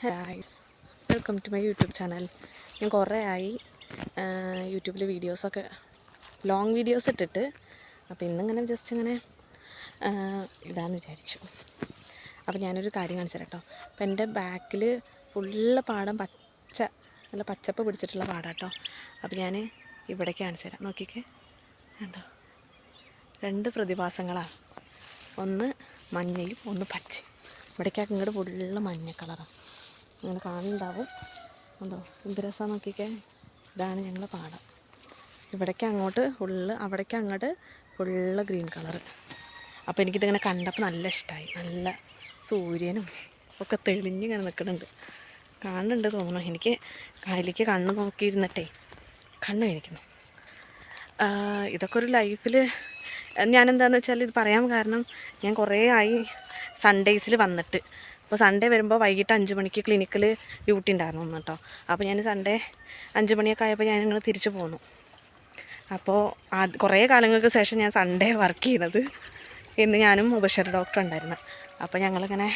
Guys, welcome to my YouTube channel. ഞാൻ കുറേ ആയി യൂട്യൂബിൽ വീഡിയോസൊക്കെ ലോങ് വീഡിയോസ് ഇട്ടിട്ട്. അപ്പോൾ ഇന്നിങ്ങനെ ജസ്റ്റ് ഇങ്ങനെ ഇടാമെന്ന് വിചാരിച്ചു. അപ്പോൾ ഞാനൊരു കാര്യം കാണിച്ചു തരാം കേട്ടോ. അപ്പോൾ എൻ്റെ ബാക്കിൽ ഫുള്ള് പാടം നല്ല പച്ചപ്പ് പിടിച്ചിട്ടുള്ള പാടാട്ടോ. അപ്പോൾ ഞാൻ ഇവിടേക്ക് കാണിച്ചു തരാം. നോക്കിക്കേ, കണ്ടോ, രണ്ട് പ്രതിഭാസങ്ങളാണ്. ഒന്ന് മഞ്ഞയും ഒന്ന് പച്ചയും. ഇവിടേക്കൊക്കെ ഇങ്ങോട്ട് ഫുള്ള് മഞ്ഞ കളറാണ്. അങ്ങനെ കാണുന്നുണ്ടാവും. ഉണ്ടോ, എന്ത് രസമാണ് നോക്കിക്കേ. ഇതാണ് ഞങ്ങളുടെ പാടം. ഇവിടേക്ക് അങ്ങോട്ട് ഫുള്ള്, അവിടേക്ക് അങ്ങോട്ട് ഫുള്ള് ഗ്രീൻ കളറ്. അപ്പോൾ എനിക്കിതിങ്ങനെ കണ്ടപ്പോൾ നല്ല ഇഷ്ടമായി. നല്ല സൂര്യനും ഒക്കെ തെളിഞ്ഞിങ്ങനെ നിൽക്കുന്നുണ്ട്. കാണുന്നുണ്ട് തോന്നണം. എനിക്ക് അതിലേക്ക് കണ്ണ് നോക്കിയിരുന്നിട്ടേ കണ്ണ് കഴിക്കുന്നു. ഇതൊക്കെ ഒരു ലൈഫിൽ ഞാനെന്താണെന്ന് വെച്ചാൽ ഇത് പറയാൻ കാരണം, ഞാൻ കുറേ ആയി സൺഡേയ്സിൽ വന്നിട്ട്. അപ്പോൾ സൺഡേ വരുമ്പോൾ വൈകിട്ട് 5 മണിക്ക് ക്ലിനിക്കിൽ ഡ്യൂട്ടി ഉണ്ടായിരുന്നു ഒന്ന് കേട്ടോ. അപ്പോൾ ഞാൻ സൺഡേ 5 മണിയൊക്കെ ആയപ്പോൾ ഞാനിങ്ങനെ തിരിച്ചു പോന്നു. അപ്പോൾ കുറേ കാലങ്ങൾക്ക് ശേഷം ഞാൻ സൺഡേ വർക്ക് ചെയ്യുന്നത്. ഇന്ന് ഞാനും മുബഷർ ഡോക്ടർ ഉണ്ടായിരുന്നു. അപ്പോൾ ഞങ്ങളിങ്ങനെ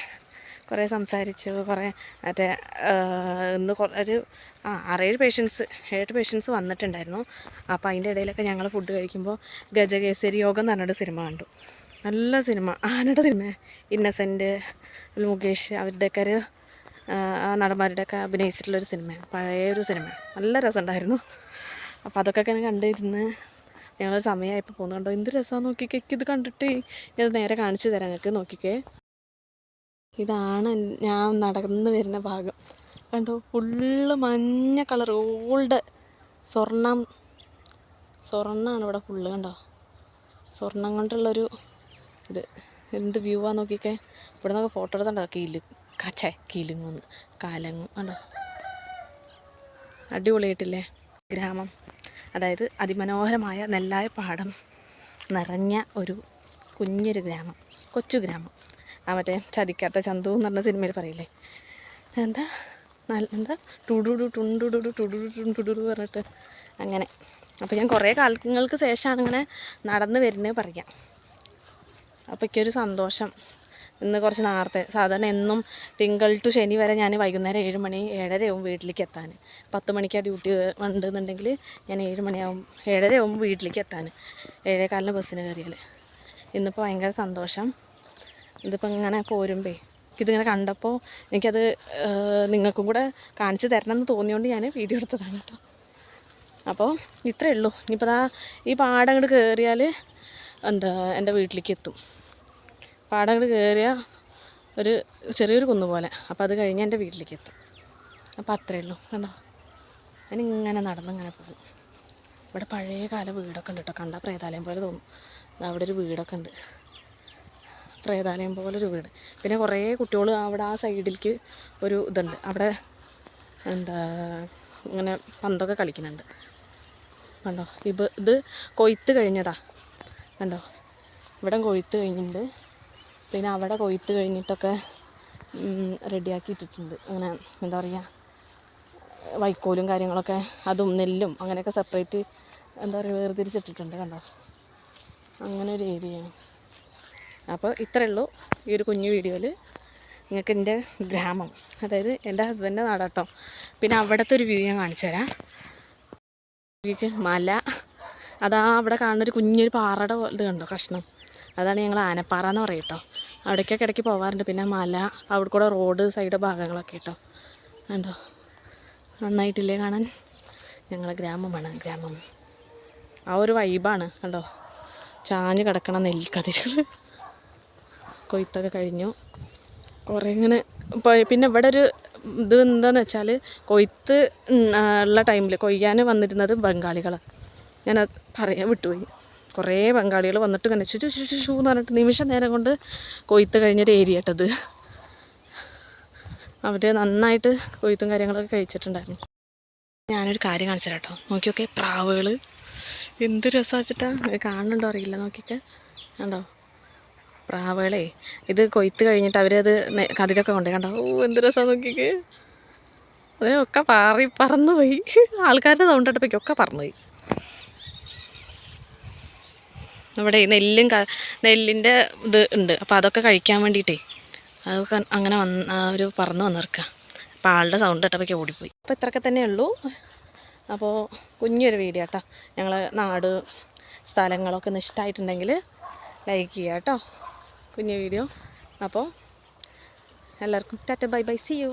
കുറേ സംസാരിച്ചു. കുറേ മറ്റേ ഇന്ന് ഒരു 6-7 പേഷ്യൻസ് വന്നിട്ടുണ്ടായിരുന്നു. അപ്പോൾ അതിൻ്റെ ഇടയിലൊക്കെ ഞങ്ങൾ ഫുഡ് കഴിക്കുമ്പോൾ ഗജകേസരി യോഗം എന്ന് പറഞ്ഞൊരു സിനിമ കണ്ടു. നല്ല സിനിമ, ആനയുടെ സിനിമ. ഇന്നസെൻ്റ്, മുകേഷ്, അവരുടെയൊക്കെ ഒരു നടന്മാരുടെയൊക്കെ അഭിനയിച്ചിട്ടുള്ളൊരു സിനിമയാണ്. പഴയൊരു സിനിമ, നല്ല രസമുണ്ടായിരുന്നു. അപ്പോൾ അതൊക്കെ ഇങ്ങനെ കണ്ടിരുന്ന് ഞങ്ങളൊരു സമയമായപ്പോൾ പോകുന്നുണ്ടോ, എന്ത് രസമാണ് നോക്കിക്കേ. ഇത് കണ്ടിട്ട് ഞാൻ നേരെ കാണിച്ചു തരാം നിങ്ങൾക്ക്. നോക്കിക്കേ, ഇതാണ് ഞാൻ നടന്ന് വരുന്ന ഭാഗം. കണ്ടോ, ഫുള്ള് മഞ്ഞ കളർ, ഓൾഡ് സ്വർണ്ണമാണ് ഇവിടെ ഫുള്ള്. കണ്ടോ, സ്വർണ്ണം കൊണ്ടുള്ളൊരു ഇത്. എന്ത് വ്യൂ ആണെന്ന് നോക്കിക്കേ. ഇവിടെ നിന്നൊക്കെ ഫോട്ടോ എടുത്തുണ്ടോ, കീലുങ്ങുന്ന് കാലങ്ങും. കണ്ടോ, അടിപൊളിയായിട്ടില്ലേ ഗ്രാമം. അതായത് അതിമനോഹരമായ നെല്ലായ പാടം നിറഞ്ഞ ഒരു കുഞ്ഞൊരു ഗ്രാമം, കൊച്ചു ഗ്രാമം. മറ്റേ ചതിക്കാത്ത ചന്തു എന്ന് പറഞ്ഞ സിനിമയിൽ പറയില്ലേ, എന്താ ടുടുടു ടുണ്ടുടു ടുടുടു പറഞ്ഞിട്ട് അങ്ങനെ. അപ്പോൾ ഞാൻ കുറേ കാലങ്ങൾക്ക് ശേഷമാണ് ഇങ്ങനെ നടന്ന് വരുന്നത് പറയാം. അപ്പോൾ എനിക്കൊരു സന്തോഷം. ഇന്ന് കുറച്ച് നേരത്തെ, സാധാരണ എന്നും തിങ്കൾ ടു ശനി വരെ ഞാൻ വൈകുന്നേരം 7 മണി 7:30 വീട്ടിലേക്ക് എത്താൻ. 10 മണിക്കാണ് ഡ്യൂട്ടി ഉണ്ടെന്നുണ്ടെങ്കിൽ ഞാൻ 7:30 വീട്ടിലേക്ക് എത്താൻ. 7:15 ബസ്സിന് കയറിയാൽ. ഇന്നിപ്പോൾ ഭയങ്കര സന്തോഷം. ഇതിപ്പോൾ ഇങ്ങനെ പോരുമ്പേ ഇതിങ്ങനെ കണ്ടപ്പോൾ എനിക്കത് നിങ്ങൾക്കും കൂടെ കാണിച്ചു തരണമെന്ന് തോന്നിയോണ്ട് ഞാൻ വീഡിയോ എടുത്തതാണ് കേട്ടോ. അപ്പോൾ ഇത്രയേ ഉള്ളൂ. ഇനിയിപ്പോൾ ഈ പാടം അങ്ങോട്ട് കയറിയാൽ എൻ്റെ വീട്ടിലേക്ക് എത്തും. പാടം അങ്ങോട്ട് കയറിയാൽ ഒരു ചെറിയൊരു കുന്ന് പോലെ. അപ്പോൾ അത് കഴിഞ്ഞ് എൻ്റെ വീട്ടിലേക്ക് എത്തും. അപ്പോൾ അത്രയേ ഉള്ളൂ. കണ്ടോ, ഞാനിങ്ങനെ നടന്നിങ്ങനെ പോകും. ഇവിടെ പഴയ കാല വീടൊക്കെ ഉണ്ട് കേട്ടോ. കണ്ടാൽ പ്രേതാലയം പോലെ തോന്നും. അവിടെ ഒരു വീടൊക്കെ ഉണ്ട്, പ്രേതാലയം പോലൊരു വീട്. പിന്നെ കുറേ കുട്ടികൾ അവിടെ ആ സൈഡിലേക്ക് ഒരു ഇതുണ്ട്, അവിടെ ഇങ്ങനെ പന്തൊക്കെ കളിക്കുന്നുണ്ട്. കണ്ടോ, ഇത് കൊയ്ത്ത് കഴിഞ്ഞതാ. കണ്ടോ, ഇവിടെ കൊയ്ത്ത് കഴിഞ്ഞിട്ടുണ്ട്. പിന്നെ അവിടെ കൊയ്ത്ത് കഴിഞ്ഞിട്ടൊക്കെ റെഡിയാക്കി ഇട്ടിട്ടുണ്ട്. അങ്ങനെ എന്താ പറയുക, വൈക്കോലും കാര്യങ്ങളൊക്കെ, അതും നെല്ലും അങ്ങനെയൊക്കെ സെപ്പറേറ്റ് വേർതിരിച്ചിട്ടിട്ടുണ്ട്. കണ്ടോ, അങ്ങനെ ഒരു ഏരിയയാണ്. അപ്പോൾ ഇത്രയേ ഉള്ളൂ ഈ ഒരു കുഞ്ഞു വീഡിയോയിൽ. നിങ്ങൾക്ക് എൻ്റെ ഗ്രാമം, അതായത് എൻ്റെ ഹസ്ബൻഡിൻ്റെ നാടാട്ടോ. പിന്നെ അവിടുത്തെ ഒരു വ്യൂ ഞാൻ കാണിച്ചു തരാം. മല, അതാ അവിടെ കാണുന്നൊരു കുഞ്ഞൊരു പാറയുടെ ഇത് കണ്ടോ, കഷ്ണം. അതാണ് ഞങ്ങൾ ആനപ്പാറ എന്ന് പറയും കേട്ടോ. അവിടേക്കൊക്കെ ഇടയ്ക്ക് പോകാറുണ്ട്. പിന്നെ മല, അവിടെ കൂടെ റോഡ് സൈഡ് ഭാഗങ്ങളൊക്കെ കേട്ടോ. കണ്ടോ, നന്നായിട്ടില്ലേ കാണാൻ. ഞങ്ങളെ ഗ്രാമമാണ് ഗ്രാമം. ആ ഒരു വൈബാണ്. കണ്ടോ, ചാഞ്ഞ് കിടക്കണ നെൽക്കതിരുകൾ. കൊയ്ത്തൊക്കെ കഴിഞ്ഞു. കുറേ ഇങ്ങനെ പിന്നെ ഇവിടെ ഒരു ഇത് എന്താണെന്ന് വെച്ചാൽ, കൊയ്ത്ത് ഉള്ള ടൈമിൽ കൊയ്യാൻ വന്നിരുന്നത് ബംഗാളികളാണ്. ഞാനത് പറയാൻ വിട്ടുപോയി. കുറേ ബംഗാളികൾ വന്നിട്ട് കണ്ടു ഷൂ എന്ന് പറഞ്ഞിട്ട് നിമിഷം നേരം കൊണ്ട് കൊയ്ത്ത് കഴിഞ്ഞൊരു ഏരിയ കേട്ടത്. അവർ നന്നായിട്ട് കൊയ്ത്തും കാര്യങ്ങളൊക്കെ കഴിച്ചിട്ടുണ്ടായിരുന്നു. ഞാനൊരു കാര്യം കാണിച്ചു തരാം കേട്ടോ. നോക്കിയൊക്കെ, പ്രാവുകൾ എന്ത് രസം വെച്ചിട്ടാ. കാണുന്നുണ്ടോ അറിയില്ല, നോക്കിയൊക്കെ. കണ്ടോ, പ്രാവുകളെ ഇത് കൊയ്ത്ത് കഴിഞ്ഞിട്ട് അവരത് കതിരൊക്കെ കൊണ്ടേ. കണ്ടോ, എന്ത് രസമാണ് നോക്കിക്ക്. ഒക്കെ പറന്നുപോയി. ആൾക്കാരുടെ സൗണ്ട് ഇട്ടപ്പോഴൊക്കെ പറന്നുപോയി. ഇവിടെ നെല്ലിൻ്റെ ഇത് ഉണ്ട്. അപ്പോൾ അതൊക്കെ കഴിക്കാൻ വേണ്ടിയിട്ടേ അതൊക്കെ അങ്ങനെ അവർ പറന്ന് വന്നിരിക്കുക. അപ്പോൾ ആളുടെ സൗണ്ട് കേട്ടപ്പോൾ ഓടിപ്പോയി. അപ്പോൾ ഇത്രയൊക്കെ തന്നെ ഉള്ളൂ. അപ്പോൾ കുഞ്ഞൊരു വീഡിയോ കേട്ടോ. ഞങ്ങൾ നാട് സ്ഥലങ്ങളൊക്കെ ഒന്ന് ഇഷ്ടമായിട്ടുണ്ടെങ്കിൽ ലൈക്ക് ചെയ്യുക കേട്ടോ. കുഞ്ഞു വീഡിയോ. അപ്പോൾ എല്ലാവർക്കും tata bye bye, see U.